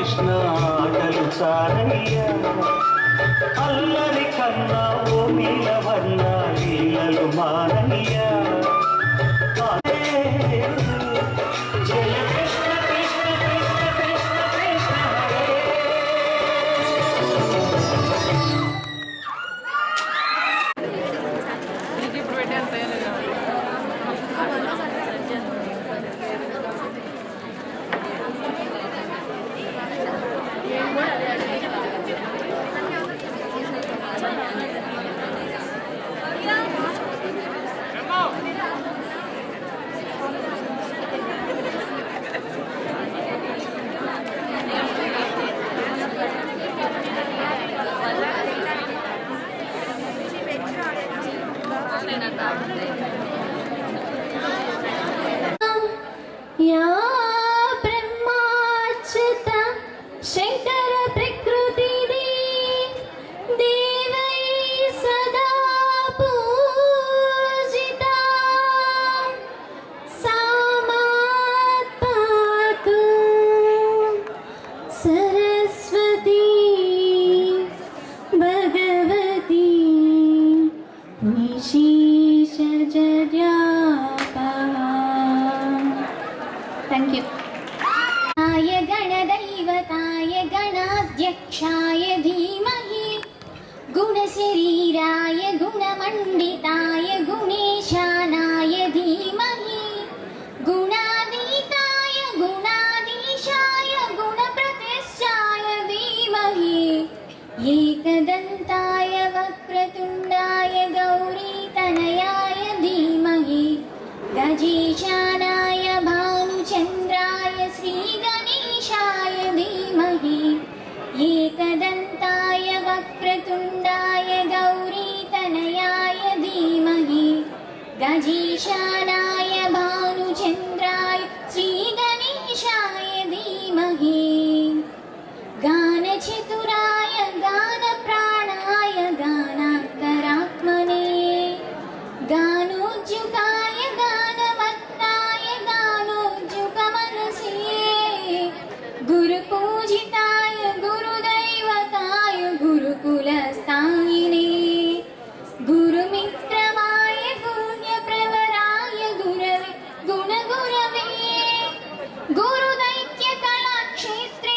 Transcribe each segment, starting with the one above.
కృష్ణ ఆటలు చాలయ్యా అల్లరి కన్నా ఓ నీలవర్ణ లీలలు మానయ్యా జయ కృష్ణ కృష్ణ కృష్ణ కృష్ణ కృష్ణ या ब्रह्माच्युता शंकर प्रकृति देवै सदा पूजिता सा मात् पातु सरस्वती भगवती Thank you. आय गणदैवताय गणाध्यक्षाय धीमहि गुणशरीराय गुणमण्डिताय गुणेशानाय धीमहि गुणातीताय गुणाधीशाय गुणप्रतिष्ठाय धीमहि एकदन्ताय वक्रतुण्डाय गौरीतनयाय धीमहि गजेशानाय भानुचन्द्राय श्रीगणेशाय धीमहि एकदन्ताय वक्रतुण्डाय गौरीतनयाय धीमहि गजेशानाय भानुचन्द्राय श्रीगणेशाय धीमहि गानचतुराय गानप्राणाय गानान्तरात्मने गानोज्जुकाय गानमत्ताय गानोज्जुकमनसे गुरुपूजिताय गुरुदैवताय गुरुकुलस्थायिने गुरुमित्रमाय गुह्यप्रवराय गुरवे गुणगुरवे गुरुदैत्यकलाक्षेत्रे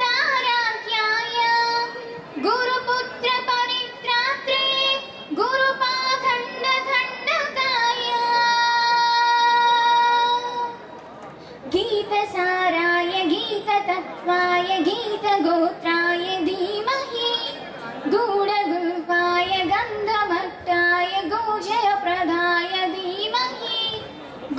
गुरुधर्मसदाराध्याय गुरुपुत्र परित्रात्रे गुरुपाखण्डखण्डकाय गीतसाराय गीततत्त्वाय गीतगोत्राय धीमहि गूढगुल्पाय गन्धभट्टाय गोजयप्रदाय धीमहि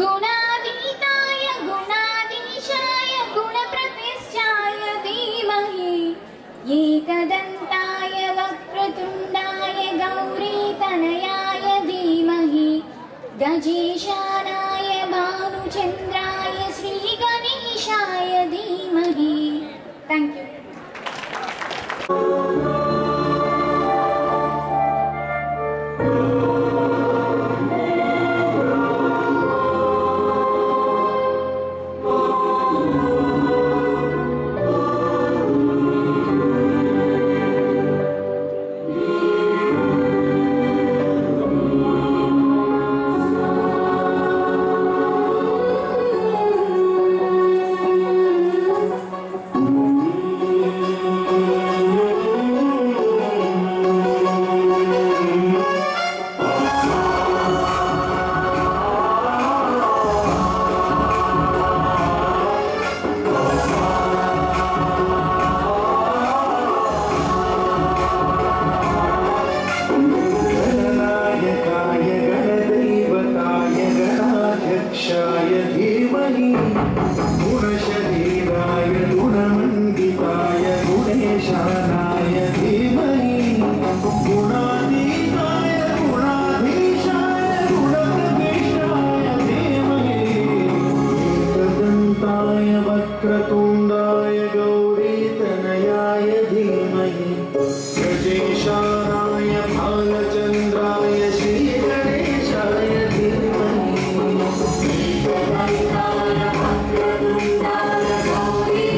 गुणातीताय गुणाधीशाय गुणप्रतिष्ठाय धीमहि एकदन्ताय वक्रतुण्डाय गौरीतनयाय धीमहि गजेशानाय भानुचन्द्राय श्रीगणेशाय धीमहि Thank you. गौरी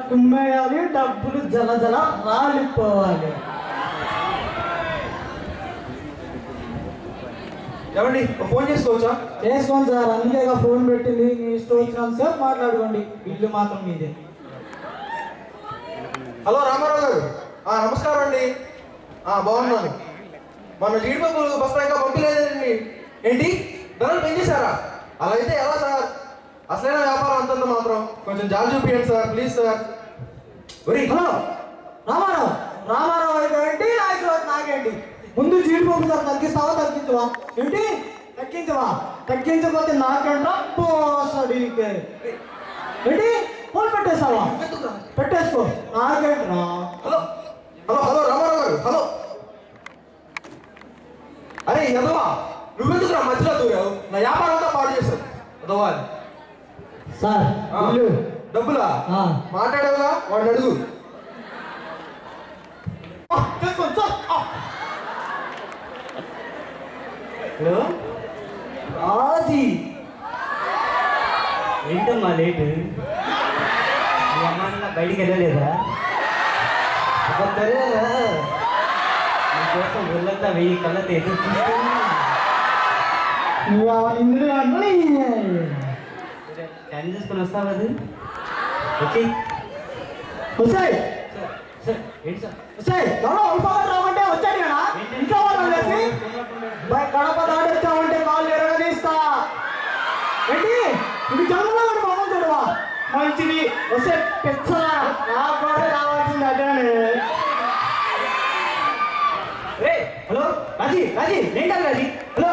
కుమ్మేయాలి, డబ్బులు జల జల రాలిపోవాలి. ఏమండి ఫోన్ చేసుకోవచ్చా? చేసుకోండి సార్, అందుకే ఫోన్ పెట్టింది. మీ ఇష్టం వచ్చినంత సేపు మాట్లాడుకోండి, బిల్లు మాత్రం మీదే. హలో రామారావు గారు, నమస్కారం అండి. బాగున్నాను. మన జీడిపప్పులు బస్తా ఇంకా పంపించలేదండి. ఏంటి ధరలు పెంచేశారా? అలా అయితే ఎలా సార్? అసలైన వ్యాపారం అంతంత మాత్రం కొంచెం జాబ్ చూపించండి sir, please sir. Hello Ramarao, Ramarao అయితే ఏంటి, నాకేంటి? ముందు జీడిపప్పు ధర తగ్గిస్తావా తగ్గించవా? ఏంటి తగ్గించవా? తగ్గించకపోతే నాకేంట్రా పోసడికే. ఏంటి ఫోన్ పెట్టేస్తావా? పెట్టేసుకో, నాకేంట్రా. Hello hello hello Ramarao garu, hello. అరే ఎదవా, నువ్వెందుకు రా మధ్యలో దూరావు? నా వ్యాపారం అంతా పాడు చేశావు ఎదవా. సార్ డబ్బులా మాట్లాడేవా? వాడిని అడుగు. హలో రాజీ, ఏంటమ్మా లేటు? మీ అమ్మాయిలా బయటికి వెళ్ళలేదా? మీకోసం ఒళ్ళంతా 1000 కళ్ళతో ఎదురు చూస్తున్నా. టైం చూసుకొని వస్తావు అది. ఓకే ఏంటి సార్? రామంటే వచ్చాడు కదా, ఇంకా వాళ్ళు వేసి కడప దాటొచ్చామంటే కాళ్ళు ఎరగదీస్తా. ఏంటి ఇది జనంలో మొహం చూడవా? మంచిది వస్తే పెచ్చరా, నాకు కూడా రావాల్సింది అదే. హలో రాజీ, రాజీ నేను కాదు రాజీ. హలో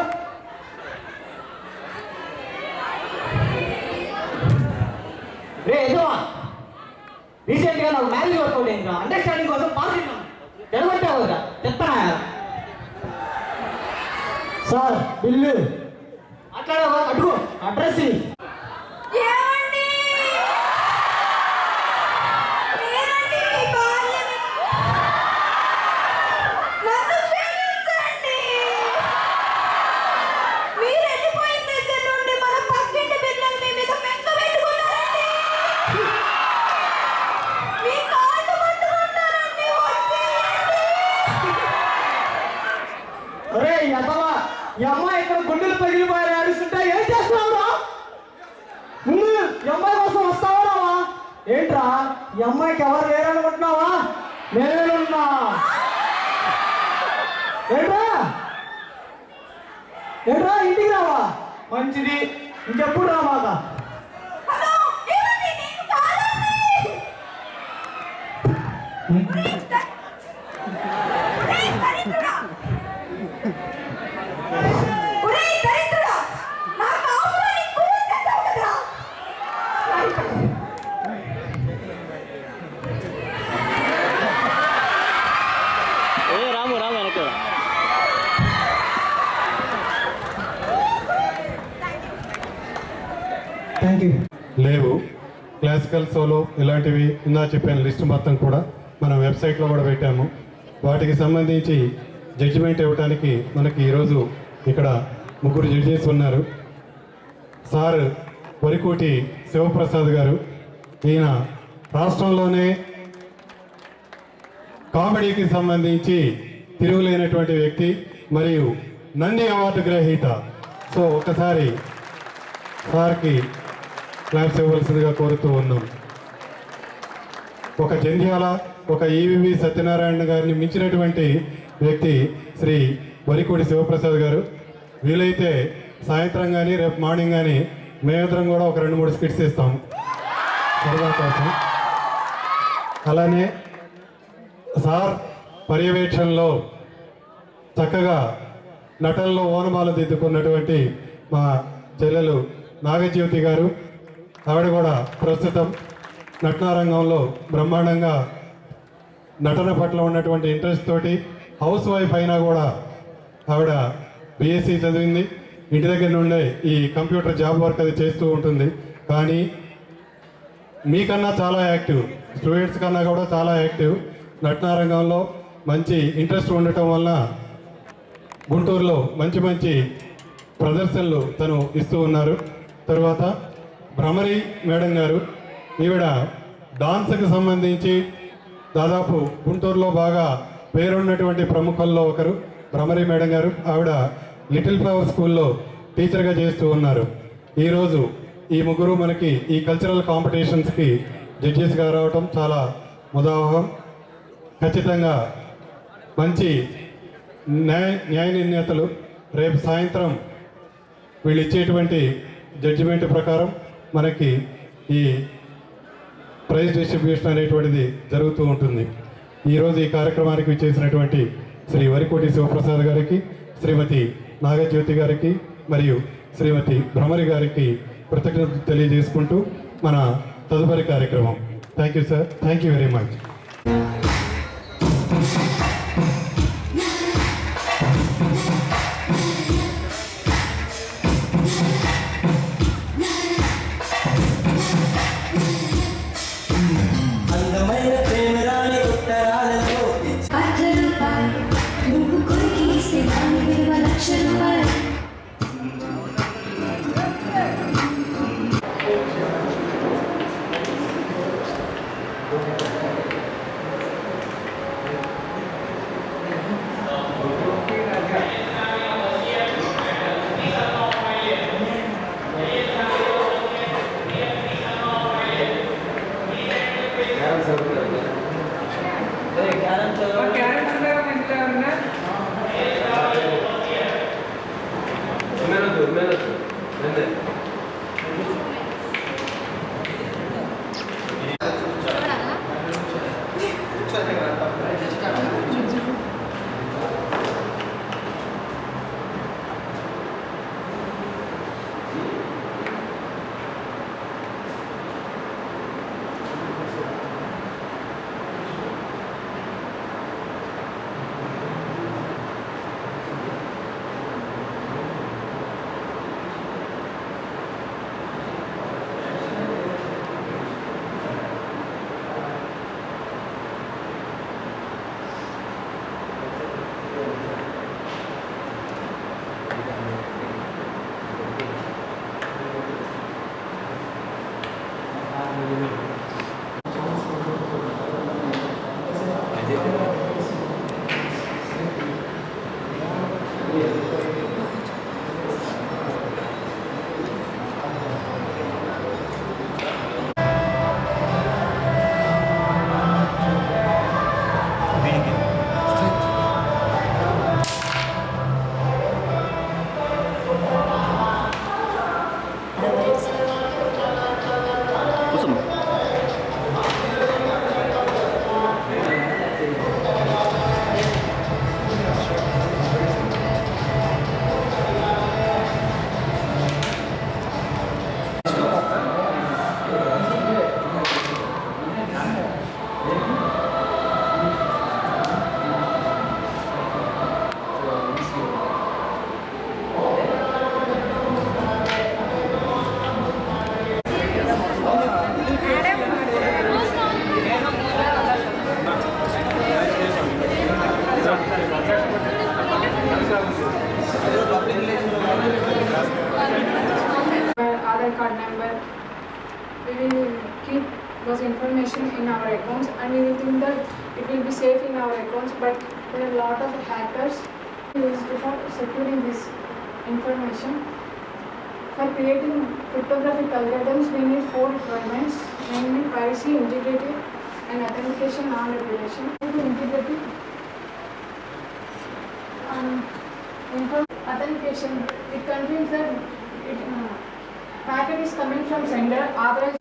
ఏదో రీసెంట్గా నాకు మ్యారేజ్ వర్కౌట్ అయిందా, అండర్స్టాండింగ్ కోసం పాస్ అయినాను. తెలగొట్టావు కదా, చెప్తానా? సార్ బిల్లు మాట్లాడావా? అడుగు అడ్రస్. అరే యదవా, ఈ అమ్మాయి ఇక్కడ గుండెలు పగిలిపోయారు అడుస్తుంటే ఏం చేస్తున్నావురా? ముందు ఈ అమ్మాయి కోసం వస్తావా రావా? ఏంట్రా ఈ అమ్మాయికి ఎవరు లేరనుకుంటున్నావా? నేనున్నా. ఏంట్రా ఏంట్రా ఇంటికి రావా? మంచిది, ఇంకెప్పుడు రామాక. లేవు క్లాసికల్ సోలో ఇలాంటివి ఇందా చెప్పిన లిస్ట్ మొత్తం కూడా మనం వెబ్సైట్లో కూడా పెట్టాము. వాటికి సంబంధించి జడ్జిమెంట్ ఇవ్వడానికి మనకి ఈరోజు ఇక్కడ 3 జడ్జెస్ ఉన్నారు. సార్ వరికోటి శివప్రసాద్ గారు, ఈయన రాష్ట్రంలోనే కామెడీకి సంబంధించి తిరుగులేనటువంటి వ్యక్తి మరియు నంది అవార్డు గ్రహీత. సో ఒకసారి సార్కి క్లాప్స్ ఇవ్వవలసిందిగా కోరుతూ ఉన్నాం. ఒక జంధ్యాల, ఒక ఈవీవి సత్యనారాయణ గారిని మించినటువంటి వ్యక్తి శ్రీ వరికోటి శివప్రసాద్ గారు. వీలైతే సాయంత్రం కానీ రేపు మార్నింగ్ కానీ మేమిద్దరం కూడా ఒక 2-3 స్కిట్స్ ఇస్తాం సరదా కోసం. అలానే సార్ పర్యవేక్షణలో చక్కగా నటనలో ఓనమాలు దిద్దుకున్నటువంటి మా చెల్లెలు నాగజ్యోతి గారు, ఆవిడ కూడా ప్రస్తుతం నటనారంగంలో బ్రహ్మాండంగా నటన పట్ల ఉన్నటువంటి ఇంట్రెస్ట్ తోటి హౌస్ వైఫ్ అయినా కూడా ఆవిడ బీఎస్సీ చదివింది. ఇంటి దగ్గర నుండే ఈ కంప్యూటర్ జాబ్ వర్క్ అది చేస్తూ ఉంటుంది. కానీ మీకన్నా చాలా యాక్టివ్, స్టూడెంట్స్ కన్నా కూడా చాలా యాక్టివ్. నటనారంగంలో మంచి ఇంట్రెస్ట్ ఉండటం వల్ల గుంటూరులో మంచి మంచి ప్రదర్శనలు తను ఇస్తూ ఉన్నారు. తర్వాత భ్రమరి మేడం గారు, ఈవిడ డాన్స్కి సంబంధించి దాదాపు గుంటూరులో బాగా పేరున్నటువంటి ప్రముఖుల్లో ఒకరు భ్రమరి మేడం గారు. ఆవిడ లిటిల్ ఫ్లవర్ స్కూల్లో టీచర్గా చేస్తూ ఉన్నారు. ఈరోజు ఈ ముగ్గురు మనకి ఈ కల్చరల్ కాంపిటీషన్స్కి జడ్జెస్గా రావటం చాలా ముదావహం. ఖచ్చితంగా మంచి న్యాయ నిర్ణేతలు. రేపు సాయంత్రం వీళ్ళు ఇచ్చేటువంటి జడ్జిమెంట్ ప్రకారం మనకి ఈ ప్రైజ్ డిస్ట్రిబ్యూషన్ అనేటువంటిది జరుగుతూ ఉంటుంది. ఈరోజు ఈ కార్యక్రమానికి విచ్చేసినటువంటి శ్రీ వరికోటి శివప్రసాద్ గారికి, శ్రీమతి నాగజ్యోతి గారికి మరియు శ్రీమతి భ్రమరి గారికి కృతజ్ఞతలు తెలియజేసుకుంటూ మన తదుపరి కార్యక్రమం. Thank you sir. Thank you very much. Aadhaar card number. We will keep those information in our accounts and we will think that it will be safe in our accounts, but there are a lot of hackers for securing this information. For creating cryptographic algorithms, we need 4 requirements, namely privacy, integrity and authentication non-regulation. Integrity authentication, it contains that packet is coming from sender, authorized.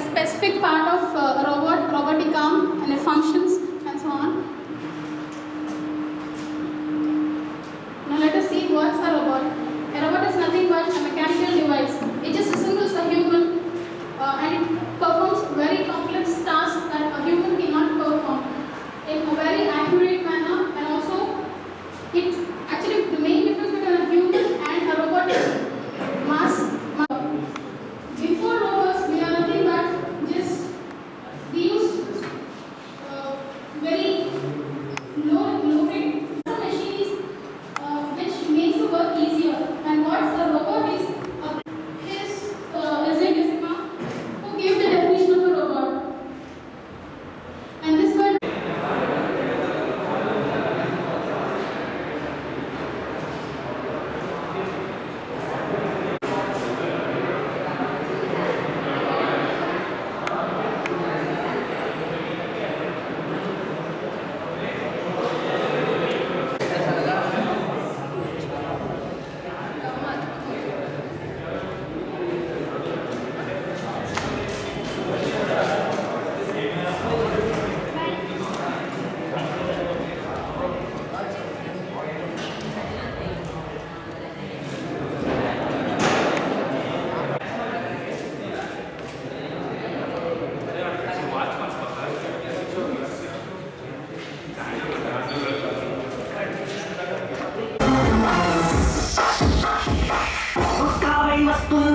specific part of a robot, robotic arm, and its functions and so on. Now let us see what's a robot. A robot is nothing but a mechanical device. It just resembles a human and it performs very complex tasks that a human cannot perform in a very accurate manner, and also it actually the main difference between a human and a robot is mass. Before robots, we are nothing but just we use very low rate machines which makes the work easier. And what's a robot is Isaac Asimov, who gave the definition of a robot. And this word I'm